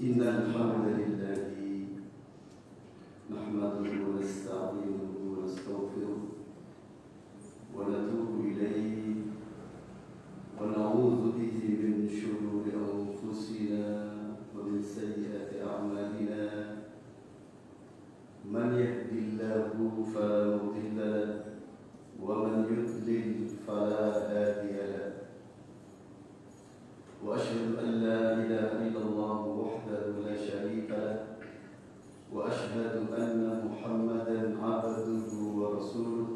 إن الحمد لله نحمده ونستعينه ونستغفره ونتوب إليه ونعوذ به من شرور أنفسنا ومن سيئات أعمالنا من يهد الله فلا مضل له ومن يضلل فلا هادي له وأشهد أن لا إله إلا الله وحده لا شريك له وأشهد أن محمدا عبده ورسوله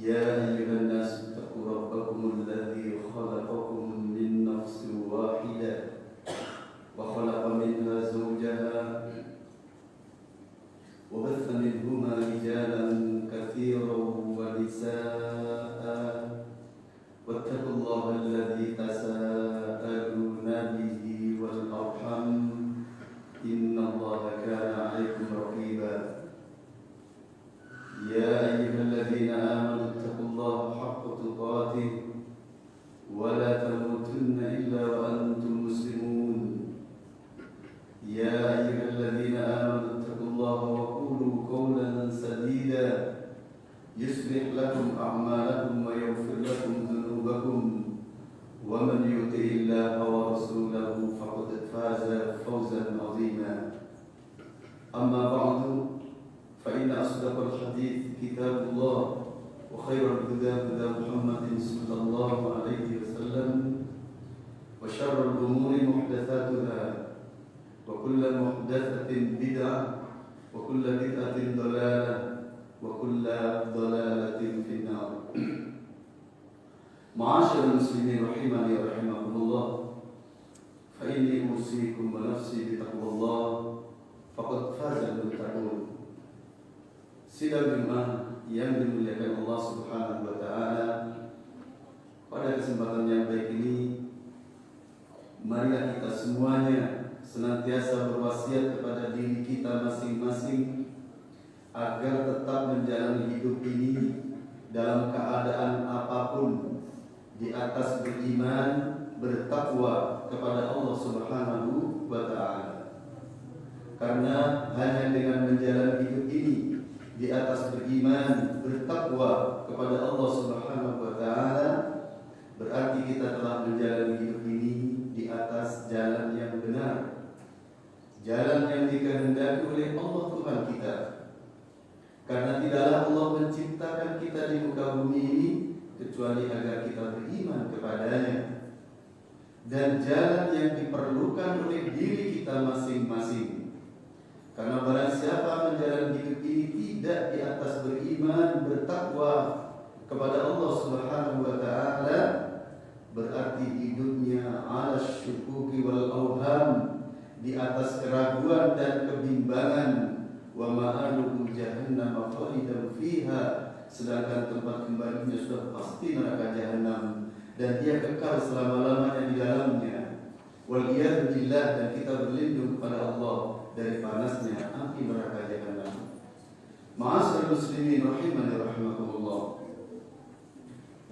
يا أيها الناس اتقوا ربكم الذي خلقكم من نفس واحدة وخلق منها زوجها وبث منهما رجالا كثيرا ونساء واتقوا الله الذي تساءلون به والأرحم إن الله كان عليكم رقيبا يا أيها الذين آمنوا اتقوا الله حق تقاته ولا تموتن إلا وأنتم مسلمون يا أيها الذين آمنوا اتقوا الله وقولوا قولا سديدا يصلح لكم أعمالكم ويغفر لكم ذنوبكم ومن يطع الله ورسوله فقد فاز فوزا عظيما أما بعد فإن أصدق الحديث كتاب الله وخير الهدى هدى محمد صلى الله عليه وسلم وشر الأمور محدثاتها وكل محدثة بدعة وكل بدعة ضلالة وكل ضلالة في النار. معاشر المسلمين رحمني ورحمكم الله فإني أوصيكم ونفسي بتقوى الله فقد فاز المتقون. Sidang Jumat yang dimuliakan Allah Subhanahu wa taala, pada kesempatan yang baik ini marilah kita semuanya senantiasa berwasiat kepada diri kita masing-masing agar tetap menjalani hidup ini dalam keadaan apapun di atas beriman, bertakwa kepada Allah Subhanahu wa taala. Karena hanya dengan menjalani hidup ini di atas beriman, bertakwa kepada Allah Subhanahu wa taala, berarti kita telah menjalani hidup ini di atas jalan yang benar, jalan yang dikehendaki oleh Allah Tuhan kita. Karena tidaklah Allah menciptakan kita di muka bumi ini kecuali agar kita beriman kepadanya. Dan jalan yang diperlukan oleh diri kita masing-masing. Karena barang siapa menjalani hidup ini tidak di atas beriman, bertakwa kepada Allah Subhanahu wa taala, berarti hidupnya ala syukuki wal auham, di atas keraguan dan kebimbangan. Wa ma'aluhu jahannam khalidan fiha, sedangkan tempat kembalinya sudah pasti neraka jahanam dan dia kekal selama-lamanya di dalamnya. Wal iyad billah, dan kita berlindung kepada Allah dari panasnya api neraka jahanam. Ma'asyiral muslimin rahimani rahimakumullah.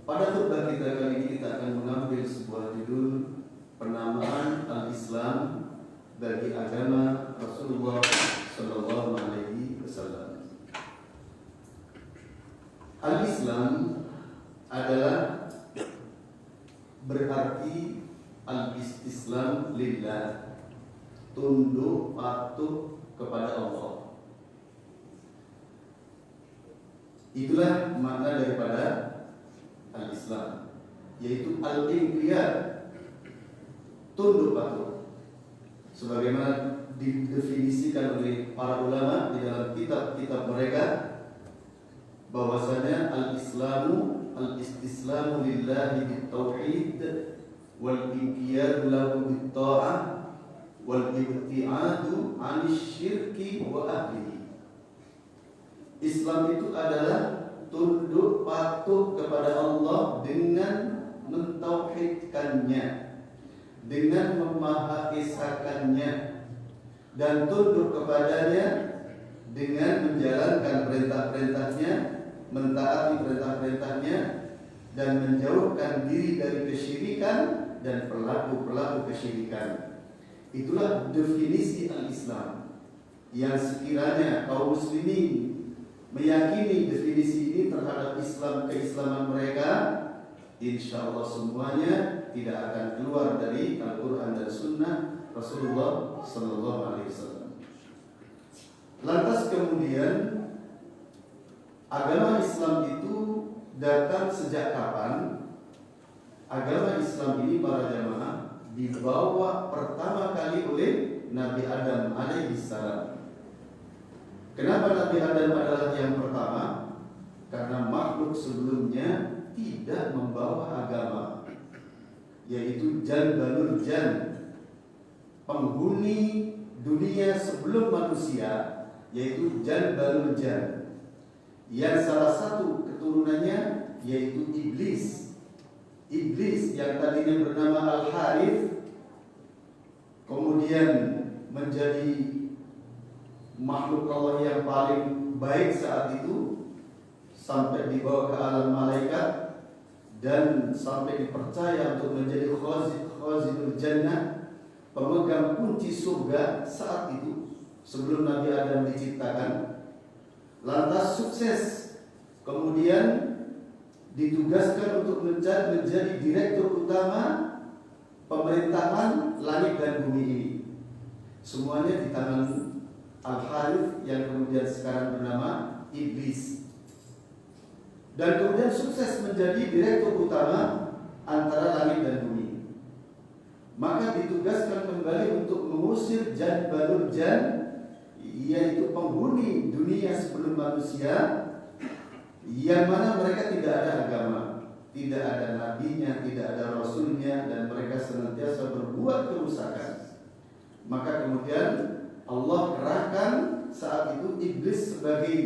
Pada khutbah kita kali ini kita akan mengambil sebuah judul penamaan al-Islam bagi agama Rasulullah sallallahu alaihi wasallam. Al-Islam adalah berarti al-istislam lillah, tunduk patuh kepada Allah. Itulah makna daripada al-Islam, yaitu al-inqiyad, tunduk patuh. Sebagaimana didefinisikan oleh para ulama di dalam kitab-kitab mereka, bahwasanya al-Islamu al-istislamu lillahi bit-tauhid wal inqiyadu lahu bit-ta'ah wal ibtiadu 'anil syirki wa ahlihi. Islam itu adalah tunduk patuh kepada Allah dengan mentauhidkannya, dengan memahaesakannya, dan tunduk kepadanya dengan menjalankan perintah-perintahnya, mentaati perintah-perintahnya, dan menjauhkan diri dari kesyirikan dan pelaku-pelaku kesyirikan. Itulah definisi al-Islam yang sekiranya kaum muslimin meyakini definisi ini terhadap Islam, keislaman mereka, insya Allah semuanya tidak akan keluar dari Al-Quran dan Sunnah Rasulullah Sallallahu Alaihi Wasallam. Lantas kemudian agama Islam itu datang sejak kapan? Agama Islam ini para jamaah dibawa pertama kali oleh Nabi Adam alaihi salam. Kenapa Nabi Adam adalah yang pertama? Karena makhluk sebelumnya tidak membawa agama, yaitu Jan Banul Jan, penghuni dunia sebelum manusia, yaitu Jan Banul Jan, yang salah satu keturunannya yaitu Iblis. Iblis yang tadinya bernama Al-Harith kemudian menjadi makhluk Allah yang paling baik saat itu, sampai dibawa ke alam malaikat dan sampai dipercaya untuk menjadi khazinul jannah, pemegang kunci surga saat itu sebelum Nabi Adam diciptakan. Lantas sukses, kemudian ditugaskan untuk menjadi direktur utama pemerintahan langit dan bumi ini. Semuanya di tangan Al-Harith yang kemudian sekarang bernama Iblis. Dan kemudian sukses menjadi direktur utama antara langit dan bumi. Maka ditugaskan kembali untuk mengusir Jan Banul Jan, yaitu penghuni dunia sebelum manusia, yang mana mereka tidak ada agama, tidak ada nabinya, tidak ada rasulnya, dan mereka senantiasa berbuat kerusakan. Maka kemudian Allah kerahkan saat itu Iblis sebagai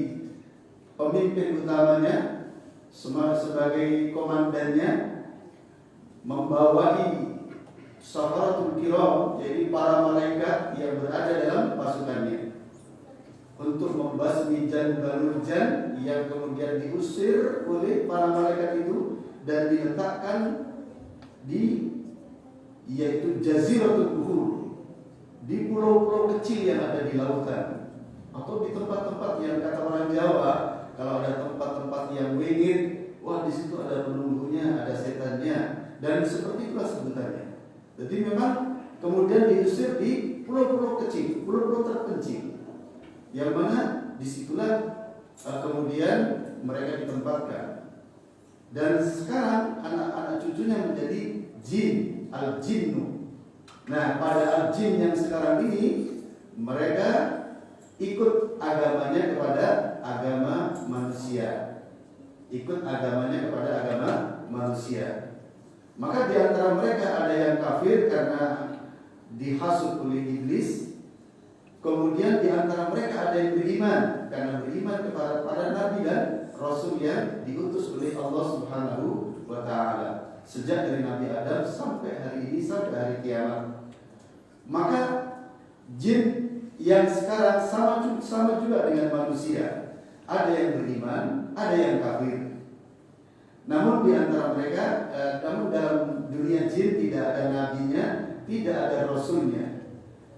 pemimpin utamanya, sebagai komandannya, membawai Safaratul Kiram, jadi para malaikat yang berada dalam pasukannya, untuk membasmi Jan Banul Jan yang kemudian diusir oleh para malaikat itu dan diletakkan di yaitu Jaziratul Buhur, di pulau-pulau kecil yang ada di lautan, atau di tempat-tempat yang kata orang Jawa, kalau ada tempat-tempat yang wingit, wah di situ ada penunggunya, ada setannya, dan seperti itulah sebutannya. Jadi memang kemudian diusir di pulau-pulau kecil, pulau-pulau terpencil, yang mana disitulah kemudian mereka ditempatkan. Dan sekarang anak-anak cucunya menjadi jin, al-jinnu. Nah, pada al-jin yang sekarang ini, mereka ikut agamanya kepada agama manusia. Ikut agamanya kepada agama manusia. Maka di antara mereka ada yang kafir karena dihasut oleh iblis. Kemudian di antara mereka ada yang beriman karena beriman kepada nabi dan rasul yang diutus oleh Allah Subhanahu wa taala, sejak dari Nabi Adam sampai hari ini, sampai hari kiamat. Maka jin yang sekarang sama juga dengan manusia, ada yang beriman, ada yang kafir. Namun di antara mereka, namun dalam dunia jin tidak ada nabinya, tidak ada rasulnya.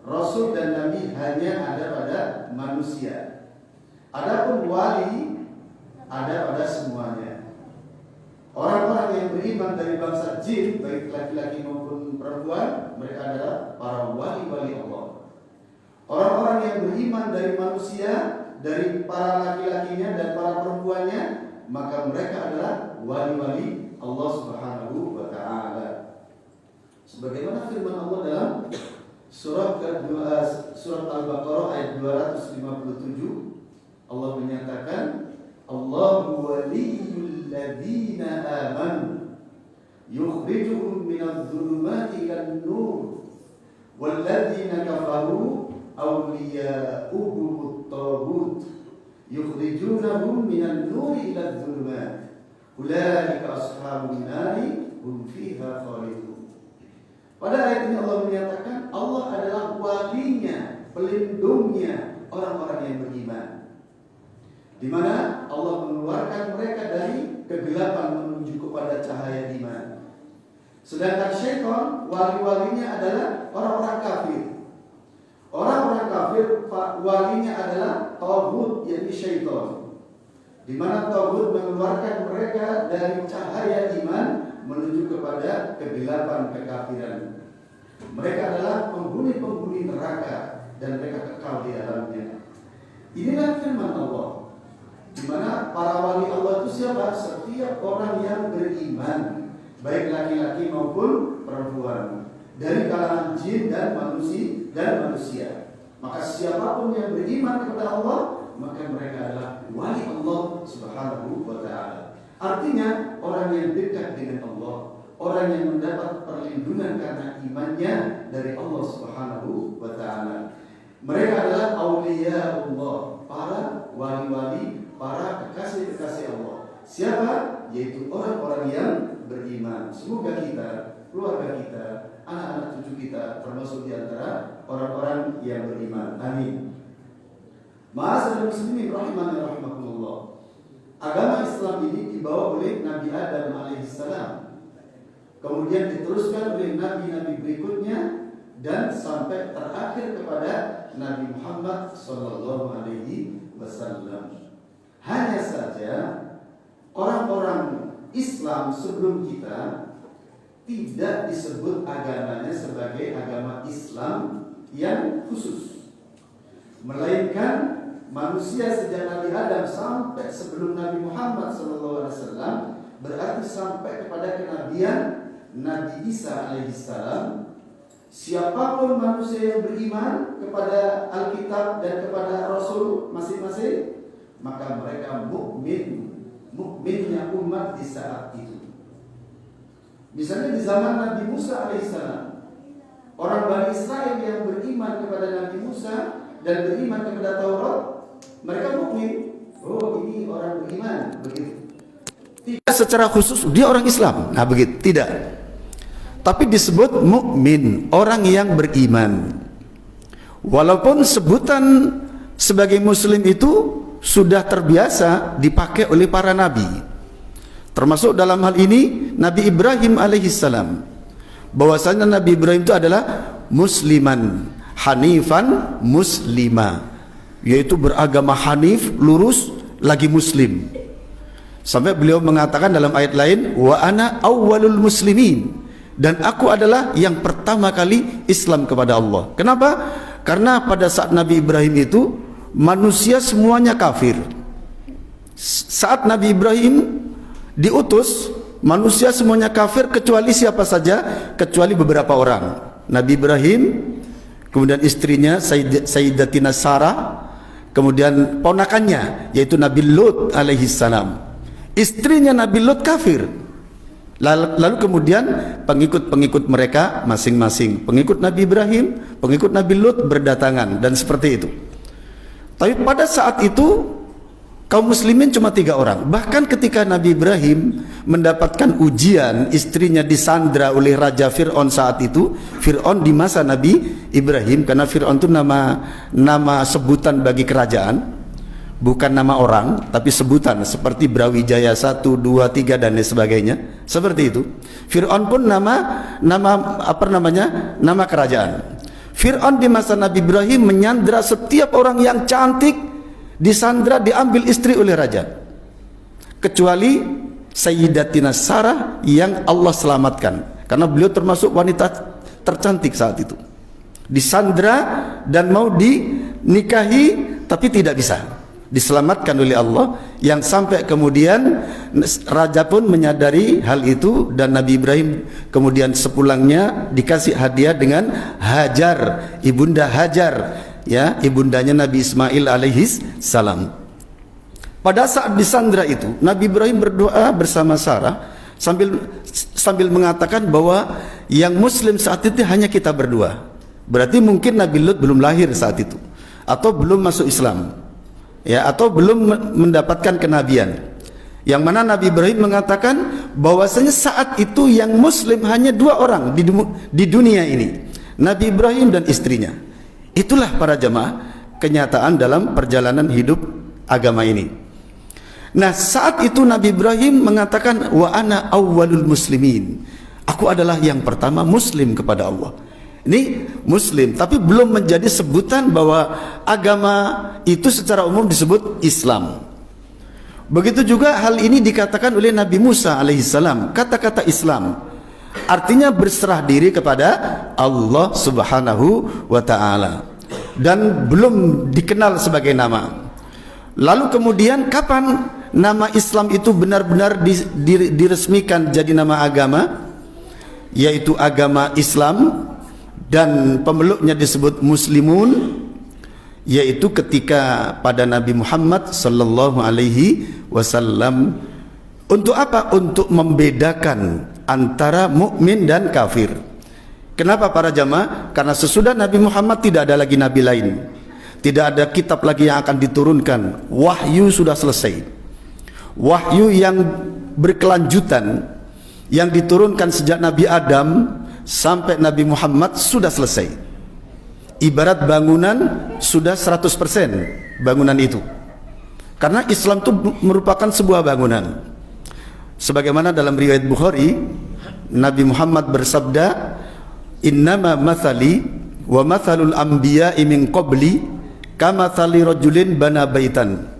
Rasul dan nabi hanya ada pada manusia. Adapun wali ada pada semuanya. Orang-orang yang beriman dari bangsa jin, baik laki-laki maupun perempuan, mereka adalah para wali-wali Allah. Orang-orang yang beriman dari manusia, dari para laki-lakinya dan para perempuannya, maka mereka adalah wali-wali Allah Subhanahu wa taala. Sebagaimana firman Allah dalam surat Al-Baqarah ayat 257, Allah menyatakan, Allahu waliyyul ladzina amanu yukhrijuhum minadh dhulumati ilan nur wal ladzina kafaru awliya'uhum at-taghut yukhrijunahum minan nuri ila dhulumat ulaika ashabun nari hum fiha khalidun. Pada ayat ini Allah menyatakan Allah adalah walinya, pelindungnya orang-orang yang beriman, di mana Allah mengeluarkan mereka dari kegelapan menuju kepada cahaya iman. Sedangkan syaitan, wali-walinya adalah orang-orang kafir, Orang-orang kafir walinya adalah taghut, yakni syaitan. Di mana taghut mengeluarkan mereka dari cahaya iman menuju kepada kegelapan kekafiran. Mereka adalah penghuni-penghuni neraka dan mereka kekal di dalamnya. Inilah firman Allah. Di mana para wali Allah itu siapa? Setiap orang yang beriman, baik laki-laki maupun perempuan, dari kalangan jin dan manusia. Maka siapapun yang beriman kepada Allah, maka mereka adalah wali Allah Subhanahu wa ta'ala. Artinya orang yang dekat dengan Allah, orang yang mendapat perlindungan karena imannya dari Allah Subhanahu wa ta'ala. Mereka adalah auliya Allah, para wali-wali, para kekasih-kekasih Allah. Siapa? Yaitu orang-orang yang beriman. Semoga kita, keluarga kita, anak-anak cucu kita termasuk di antara orang-orang yang beriman. Amin. Ma'asyiral muslimin rahimani rahimakumullah. Agama Islam ini dibawa oleh Nabi Adam alaihissalam. Kemudian diteruskan oleh nabi-nabi berikutnya dan sampai terakhir kepada Nabi Muhammad sallallahu alaihi wasallam. Hanya saja orang-orang Islam sebelum kita tidak disebut agamanya sebagai agama Islam yang khusus, melainkan manusia sejak Nabi Adam sampai sebelum Nabi Muhammad SAW, berarti sampai kepada kenabian Nabi Isa alaihissalam. Siapapun manusia yang beriman kepada Alkitab dan kepada Rasul masing-masing, maka mereka mukminnya umat di saat itu. Misalnya di zaman Nabi Musa alaihissalam, orang Bani Israel yang beriman kepada Nabi Musa dan beriman kepada Taurat, mereka mukmin. Oh, ini orang beriman, begitu. Tidak secara khusus dia orang Islam. Nah, begitu, tidak. Tapi disebut mukmin, orang yang beriman. Walaupun sebutan sebagai muslim itu sudah terbiasa dipakai oleh para nabi. Termasuk dalam hal ini Nabi Ibrahim alaihissalam. Bahwasanya Nabi Ibrahim itu adalah musliman, hanifan muslima, yaitu beragama hanif, lurus, lagi muslim. Sampai beliau mengatakan dalam ayat lain, wa ana awwalul muslimin, dan aku adalah yang pertama kali Islam kepada Allah. Kenapa? Karena pada saat Nabi Ibrahim itu manusia semuanya kafir. Saat Nabi Ibrahim diutus, manusia semuanya kafir kecuali siapa saja? Kecuali beberapa orang. Nabi Ibrahim, kemudian istrinya Sayyidatina Sarah, kemudian ponakannya yaitu Nabi Lut alaihissalam. Istrinya Nabi Lut kafir. Lalu kemudian pengikut-pengikut mereka masing-masing, pengikut Nabi Ibrahim, pengikut Nabi Lut berdatangan, dan seperti itu. Tapi pada saat itu kaum muslimin cuma 3 orang. Bahkan ketika Nabi Ibrahim mendapatkan ujian, istrinya disandra oleh Raja Fir'aun saat itu. Fir'aun di masa Nabi Ibrahim, karena Fir'aun itu nama sebutan bagi kerajaan, bukan nama orang, tapi sebutan seperti Brawijaya 1, 2, 3 dan lain sebagainya. Seperti itu. Fir'aun pun nama kerajaan. Fir'aun di masa Nabi Ibrahim menyandra setiap orang yang cantik, disandra, diambil istri oleh raja, kecuali Sayyidatina Sarah yang Allah selamatkan, karena beliau termasuk wanita tercantik saat itu. Disandra dan mau dinikahi tapi tidak bisa, diselamatkan oleh Allah, yang sampai kemudian raja pun menyadari hal itu, dan Nabi Ibrahim kemudian sepulangnya dikasih hadiah dengan Hajar, ibunda Hajar, ya, ibundanya Nabi Ismail alaihis salam. Pada saat disandra itu, Nabi Ibrahim berdoa bersama Sarah sambil mengatakan bahwa yang muslim saat itu hanya kita berdua. Berarti mungkin Nabi Lut belum lahir saat itu, atau belum masuk Islam, ya, atau belum mendapatkan kenabian. Yang mana Nabi Ibrahim mengatakan bahwasanya saat itu yang muslim hanya 2 orang di dunia ini, Nabi Ibrahim dan istrinya. Itulah para jamaah kenyataan dalam perjalanan hidup agama ini. Nah, saat itu Nabi Ibrahim mengatakan wa ana awwalul muslimin, aku adalah yang pertama muslim kepada Allah. Ini Muslim, tapi belum menjadi sebutan bahwa agama itu secara umum disebut Islam. Begitu juga hal ini dikatakan oleh Nabi Musa alaihissalam. Kata-kata Islam artinya berserah diri kepada Allah subhanahu wa ta'ala, dan belum dikenal sebagai nama. Lalu kemudian kapan nama Islam itu benar-benar diresmikan jadi nama agama, yaitu agama Islam, dan pemeluknya disebut muslimun, yaitu ketika pada Nabi Muhammad sallallahu alaihi wasallam. Untuk apa? Untuk membedakan antara mukmin dan kafir. Kenapa para jamaah? Karena sesudah Nabi Muhammad tidak ada lagi nabi lain, tidak ada kitab lagi yang akan diturunkan. Wahyu sudah selesai. Wahyu yang berkelanjutan yang diturunkan sejak Nabi Adam sampai Nabi Muhammad sudah selesai. Ibarat bangunan sudah 100% bangunan itu. Karena Islam itu merupakan sebuah bangunan. Sebagaimana dalam riwayat Bukhari, Nabi Muhammad bersabda, "Innama mathali wa mathalul anbiya'i min qabli kamathali rajulin bana baitan."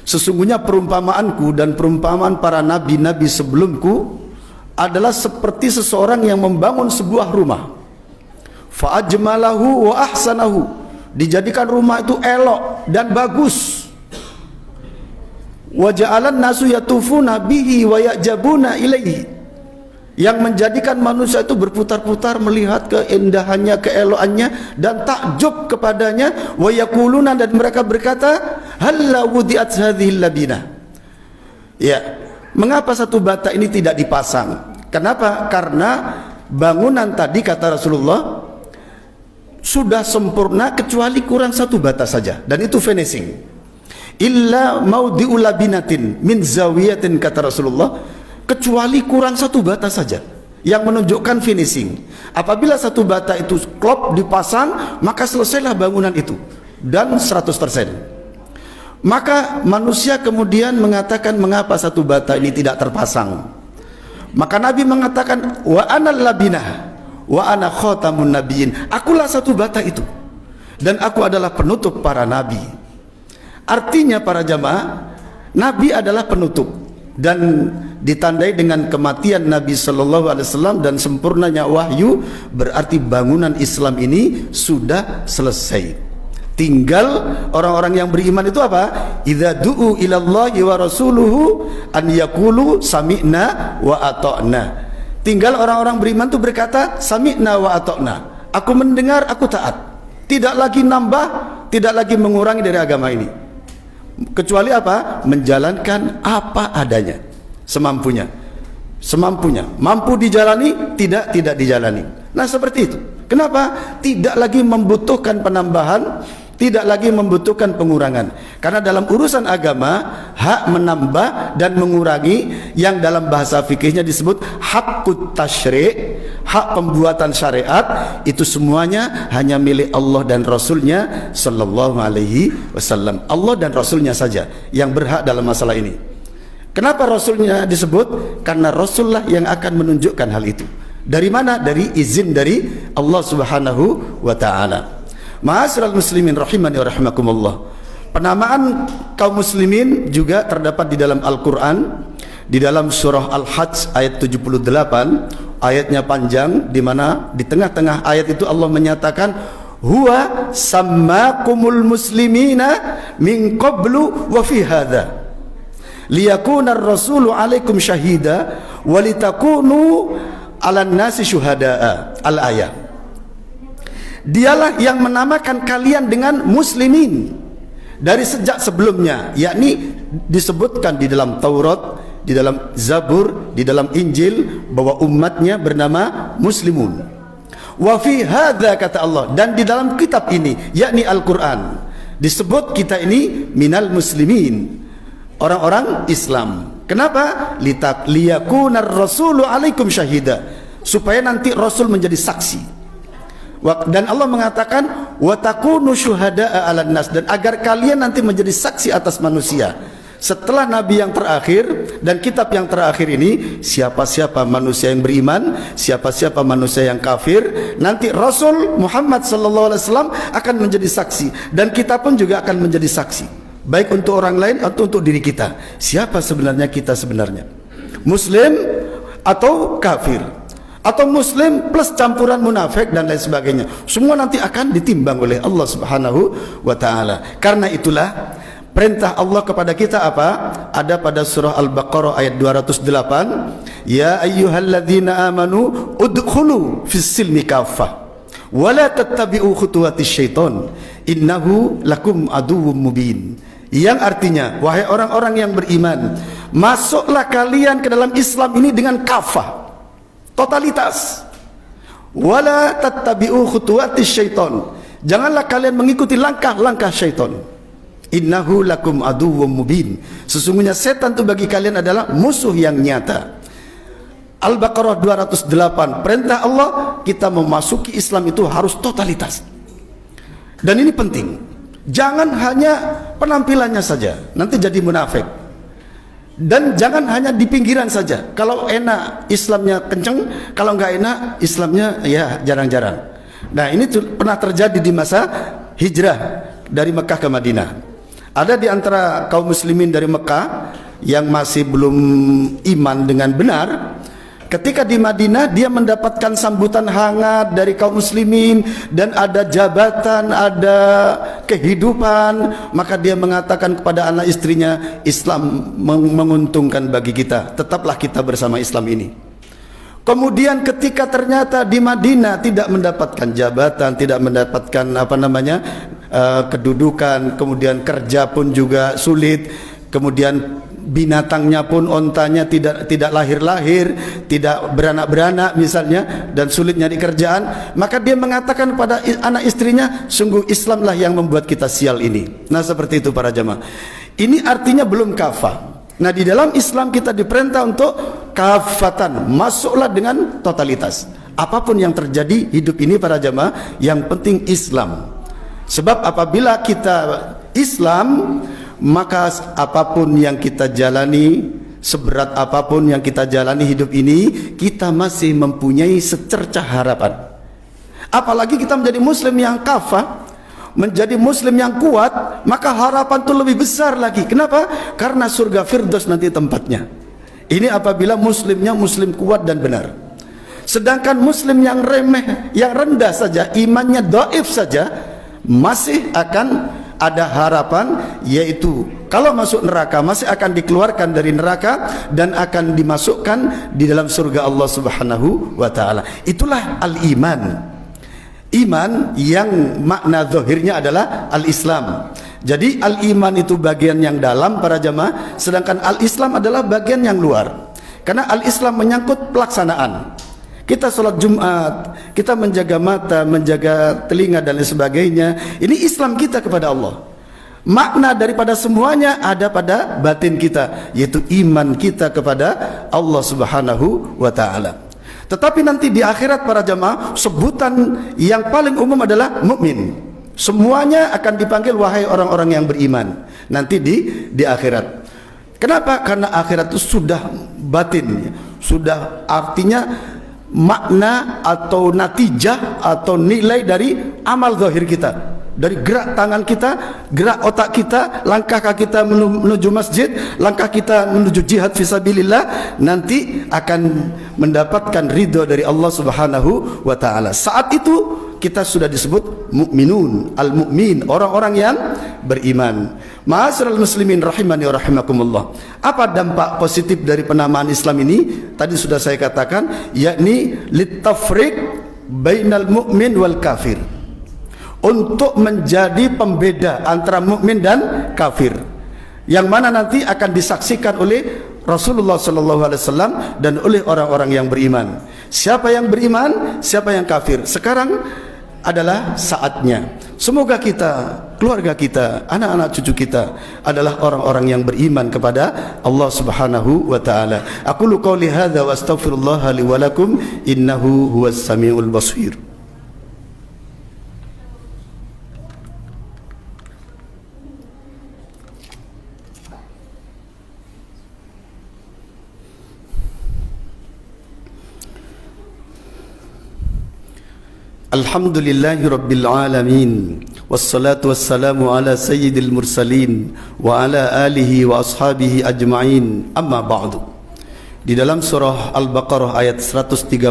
Sesungguhnya perumpamaanku dan perumpamaan para nabi-nabi sebelumku adalah seperti seseorang yang membangun sebuah rumah. Fa'ajmalahu wa ahsanahu, dijadikan rumah itu elok dan bagus. Wa ja'alan nasu yatufuna bihi wa ya'jabuna ilaihi, yang menjadikan manusia itu berputar-putar melihat keindahannya, keelokannya, dan takjub kepadanya. Wa yaquluna, dan mereka berkata, halla wudi'at hadhil labina. Ya, mengapa satu bata ini tidak dipasang? Kenapa? Karena bangunan tadi, kata Rasulullah, sudah sempurna kecuali kurang satu bata saja, dan itu finishing. Illa maudi'u labinatin min zawiyatin, kata Rasulullah, kecuali kurang satu bata saja yang menunjukkan finishing. Apabila satu bata itu klop dipasang, maka selesailah bangunan itu, dan 100%. Maka manusia kemudian mengatakan, mengapa satu bata ini tidak terpasang? Maka Nabi mengatakan, wa anal labinah wa ana khatamun nabiyyin, akulah satu bata itu, dan aku adalah penutup para nabi. Artinya para jamaah, Nabi adalah penutup, dan ditandai dengan kematian Nabi sallallahu alaihi wasallam dan sempurnanya wahyu, berarti bangunan Islam ini sudah selesai. Tinggal orang-orang yang beriman itu apa? Idza du'u ilallahi wa rasuluhu an yaqulu sami'na wa ata'na. Tinggal orang-orang beriman itu berkata sami'na wa ata'na. Aku mendengar, aku taat. Tidak lagi nambah, tidak lagi mengurangi dari agama ini. Kecuali apa? Menjalankan apa adanya, semampunya. Semampunya. Mampu dijalani, tidak dijalani. Nah, seperti itu. Kenapa? Tidak lagi membutuhkan penambahan, tidak lagi membutuhkan pengurangan. Karena dalam urusan agama, hak menambah dan mengurangi, yang dalam bahasa fikihnya disebut haqqut tasyri', hak pembuatan syariat, itu semuanya hanya milik Allah dan Rasulnya sallallahu alaihi wasallam. Allah dan Rasulnya saja yang berhak dalam masalah ini. Kenapa Rasulnya disebut? Karena Rasulullah yang akan menunjukkan hal itu. Dari mana? Dari izin dari Allah subhanahu wa ta'ala. Ma'asyiral muslimin rahimani wa rahimakumullah. Penamaan kaum muslimin juga terdapat di dalam Al-Quran, di dalam surah Al-Hajj ayat 78. Ayatnya panjang, di mana di tengah-tengah ayat itu Allah menyatakan, huwa sammakumul muslimina min qablu wa fi hadha liyakuna ar-rasulu alaikum syahida walitakunu ala nasi syuhada'a. Al-ayat. Dialah yang menamakan kalian dengan muslimin dari sejak sebelumnya, yakni disebutkan di dalam Taurat, di dalam Zabur, di dalam Injil, bahwa umatnya bernama muslimun. Wa fi hadza, kata Allah, dan di dalam kitab ini, yakni Al-Quran, disebut kita ini minal muslimin, orang-orang Islam. Kenapa? Liyakunar rasulu alaikum syahida, supaya nanti Rasul menjadi saksi. Dan Allah mengatakan wa takunu syuhada'a 'alan nas, dan agar kalian nanti menjadi saksi atas manusia. setelah Nabi yang terakhir dan kitab yang terakhir ini, siapa-siapa manusia yang beriman, siapa-siapa manusia yang kafir, nanti Rasul Muhammad SAW akan menjadi saksi, dan kita pun juga akan menjadi saksi, baik untuk orang lain atau untuk diri kita. Siapa sebenarnya kita sebenarnya? Muslim atau kafir? Atau muslim plus campuran munafik dan lain sebagainya. Semua nanti akan ditimbang oleh Allah Subhanahu wa taala. Karena itulah perintah Allah kepada kita apa? Ada pada surah Al-Baqarah ayat 208, ya ayyuhalladzina amanu udkhulu fis silmi kaffah wa la tattabi'u khutuwatis syaiton innahu lakum aduwwum mubin. Yang artinya, wahai orang-orang yang beriman, masuklah kalian ke dalam Islam ini dengan kafah, totalitas. Wala tattabi'u khutuwatis syaiton, janganlah kalian mengikuti langkah-langkah syaitan. Innahu lakum aduwwum mubin, sesungguhnya setan itu bagi kalian adalah musuh yang nyata. Al-Baqarah 208, perintah Allah kita memasuki Islam itu harus totalitas. Dan ini penting, jangan hanya penampilannya saja, nanti jadi munafik. Dan jangan hanya di pinggiran saja, kalau enak Islamnya kenceng, kalau enggak enak Islamnya ya jarang-jarang. Nah, ini pernah terjadi di masa hijrah dari Mekah ke Madinah. Ada di antara kaum muslimin dari Mekah yang masih belum iman dengan benar. Ketika di Madinah dia mendapatkan sambutan hangat dari kaum muslimin dan ada jabatan, ada kehidupan, maka dia mengatakan kepada anak istrinya, Islam menguntungkan bagi kita, tetaplah kita bersama Islam ini. Kemudian ketika ternyata di Madinah tidak mendapatkan jabatan, tidak mendapatkan kedudukan, kemudian kerja pun juga sulit, kemudian binatangnya pun ontanya tidak lahir-lahir, tidak beranak-beranak misalnya, dan sulit nyari kerjaan, maka dia mengatakan pada anak istrinya, sungguh Islamlah yang membuat kita sial ini. Nah, seperti itu para jamaah. Ini artinya belum kafah. Nah, di dalam Islam kita diperintah untuk kafatan, masuklah dengan totalitas. Apapun yang terjadi hidup ini para jamaah, yang penting Islam. Sebab apabila kita Islam, maka apapun yang kita jalani, seberat apapun yang kita jalani hidup ini, kita masih mempunyai secercah harapan. Apalagi kita menjadi muslim yang kafah, menjadi muslim yang kuat, maka harapan itu lebih besar lagi. Kenapa? Karena surga Firdaus nanti tempatnya. Ini apabila muslimnya muslim kuat dan benar. Sedangkan muslim yang remeh, yang rendah saja, imannya dhaif saja, masih akan ada harapan, yaitu kalau masuk neraka masih akan dikeluarkan dari neraka dan akan dimasukkan di dalam surga Allah Subhanahu wa taala. Itulah al-iman. Iman yang makna zahirnya adalah al-Islam. Jadi al-iman itu bagian yang dalam para jamaah, sedangkan al-Islam adalah bagian yang luar. Karena al-Islam menyangkut pelaksanaan. Kita sholat Jumat, kita menjaga mata, menjaga telinga dan lain sebagainya. Ini Islam kita kepada Allah. Makna daripada semuanya ada pada batin kita, yaitu iman kita kepada Allah Subhanahu wa taala. Tetapi nanti di akhirat para jamaah, sebutan yang paling umum adalah mukmin. Semuanya akan dipanggil wahai orang-orang yang beriman nanti di akhirat. Kenapa? Karena akhirat itu sudah batin, sudah artinya makna atau natijah atau nilai dari amal zahir kita, dari gerak tangan kita, gerak otak kita, langkah kaki kita menuju masjid, langkah kita menuju jihad fisabilillah, nanti akan mendapatkan ridho dari Allah Subhanahu wa taala. Saat itu kita sudah disebut mukminun, al-mukmin, orang-orang yang beriman. Ma'asyiral muslimin rahimani wa rahimakumullah. Apa dampak positif dari penamaan Islam ini? Tadi sudah saya katakan, yakni litafriq bainal mukmin wal kafir. Untuk menjadi pembeda antara mukmin dan kafir. Yang mana nanti akan disaksikan oleh Rasulullah SAW dan oleh orang-orang yang beriman. Siapa yang beriman, siapa yang kafir. Sekarang adalah saatnya. Semoga kita, keluarga kita, anak-anak cucu kita adalah orang-orang yang beriman kepada Allah Subhanahu wa taala. Aqulu qouli hadza wa astaghfirullah li wa lakum innahu huwas samiul basir. Alhamdulillahi Rabbil Alamin, wassalatu wassalamu ala sayyidil mursalin wa ala alihi wa ashabihi ajma'in, amma ba'du. Di dalam surah Al-Baqarah ayat 132,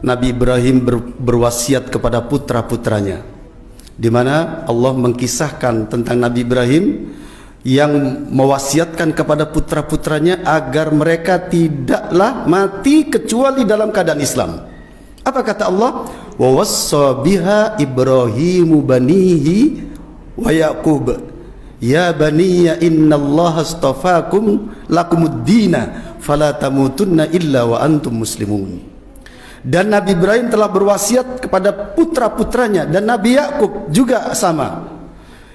Nabi Ibrahim berwasiat kepada putra-putranya, di mana Allah mengkisahkan tentang Nabi Ibrahim yang mewasiatkan kepada putra-putranya agar mereka tidaklah mati kecuali dalam keadaan Islam. Apa kata Allah? Wa wassa biha Ibrahimu banihi wa Yaqub ya baniya innallaha astafakum lakumuddina fala tamutunna illa wa antum muslimun. Dan Nabi Ibrahim telah berwasiat kepada putra-putranya, dan Nabi Yaqub juga sama,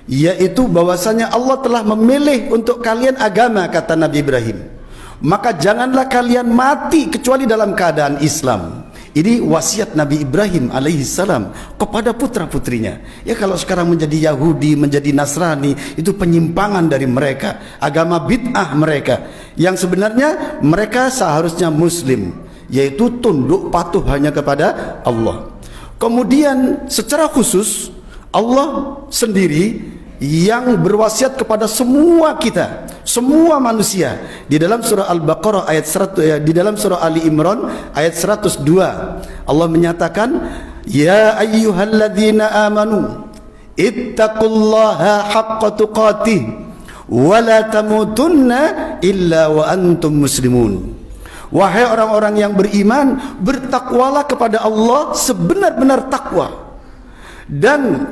yaitu bahwasanya Allah telah memilih untuk kalian agama, kata Nabi Ibrahim, maka janganlah kalian mati kecuali dalam keadaan Islam. Ini wasiat Nabi Ibrahim alaihissalam kepada putra-putrinya. Ya, kalau sekarang menjadi Yahudi, menjadi Nasrani, itu penyimpangan dari mereka, agama bid'ah mereka, yang sebenarnya mereka seharusnya Muslim, yaitu tunduk patuh hanya kepada Allah. Kemudian secara khusus Allah sendiri yang berwasiat kepada semua kita, semua manusia. Di dalam surah Al-Baqarah ayat 100, di dalam surah Ali Imran ayat 102, Allah menyatakan, ya ayyuhalladzina amanu ittaqullaha haqqa tuqatih wa la tamutunna illa wa antum muslimun. Wahai orang-orang yang beriman, bertakwalah kepada Allah sebenar-benar takwa, dan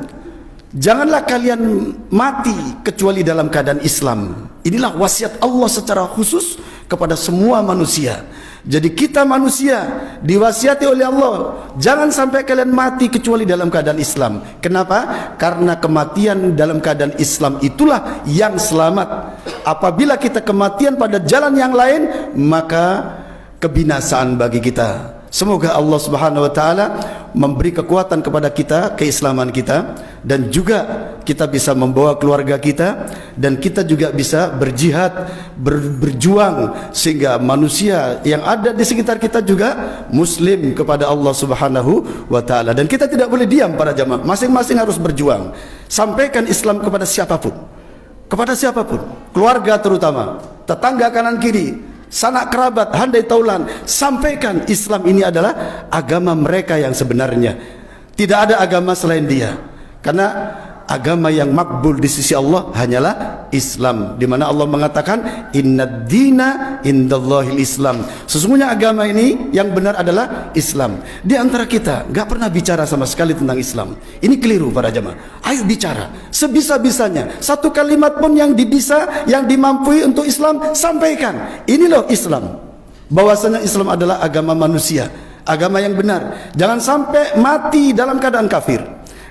janganlah kalian mati kecuali dalam keadaan Islam. Inilah wasiat Allah secara khusus kepada semua manusia. Jadi kita manusia diwasiati oleh Allah, jangan sampai kalian mati kecuali dalam keadaan Islam. Kenapa? Karena kematian dalam keadaan Islam itulah yang selamat. Apabila kita kematian pada jalan yang lain, maka kebinasaan bagi kita. Semoga Allah Subhanahu wa taala memberi kekuatan kepada kita, keislaman kita, dan juga kita bisa membawa keluarga kita, dan kita juga bisa berjihad, berjuang, sehingga manusia yang ada di sekitar kita juga muslim kepada Allah Subhanahu wa taala. Dan kita tidak boleh diam para jamaah, masing-masing harus berjuang. Sampaikan Islam kepada siapapun, keluarga terutama, tetangga kanan kiri, sanak kerabat, handai taulan. Sampaikan Islam ini adalah agama mereka yang sebenarnya. Tidak ada agama selain dia, karena agama yang makbul di sisi Allah hanyalah Islam, di mana Allah mengatakan innad dina indallahil Islam. Sesungguhnya agama ini yang benar adalah Islam. Di antara kita nggak pernah bicara sama sekali tentang Islam. Ini keliru para jamaah. Ayo bicara sebisa-bisanya. Satu kalimat pun yang dimampui untuk Islam, sampaikan. Ini loh Islam. Bahwasanya Islam adalah agama manusia, agama yang benar. Jangan sampai mati dalam keadaan kafir.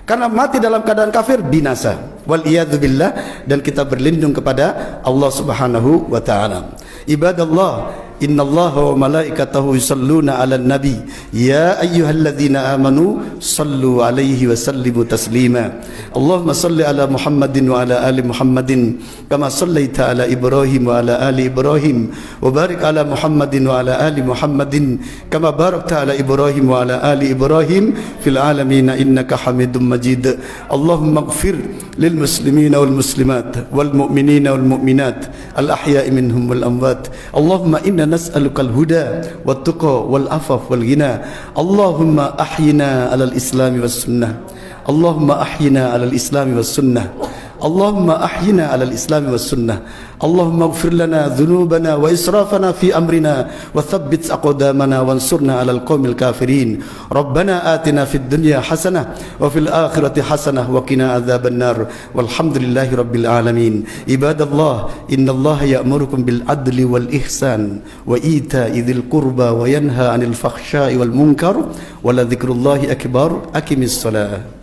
Karena mati dalam keadaan kafir binasa. Wal iyadzu billah. Dan kita berlindung kepada Allah Subhanahu wa taala. Ibadallah, innallaha wa malaikatahu yusalluna 'alan nabi ya ayyuhalladzina amanu sallu 'alaihi wa sallimu taslima. Allahumma salli ala Muhammadin wa ala ali Muhammadin kama sallaita ala Ibrahim wa ala ali Ibrahim wa barik ala Muhammadin wa ala ali Muhammadin kama barakta ala Ibrahim wa ala ali Ibrahim fil alamin innaka Hamidum Majid. Allahumma ighfir lil muslimina wal muslimat wal mu'minina wal mu'minat al ahya'i minhum wal amwat. Allahumma inna nas'alukal huda wat tuqa wal afaf wal ghina. Allahumma ahyina 'alal islami was sunnah. Allahumma ahyina 'alal islami was sunnah. Allahumma ahyina 'alal islami was sunnah. Allahumma ighfir lana dhunubana wa israfana fi amrina wa thabbit aqdamana wansurna 'alal qaumil kafirin. Rabbana atina fid dunya hasanah wa fil akhirati hasanah wa qina adzabannar. Walhamdulillahi rabbil alamin. Ibadallah, innallaha ya'murukum bil adli wal ihsan wa ita'i dzil qurba wa yanha 'anil fakhsha'i wal munkar wa la dzikrullahi akbar. Aqimis shalah.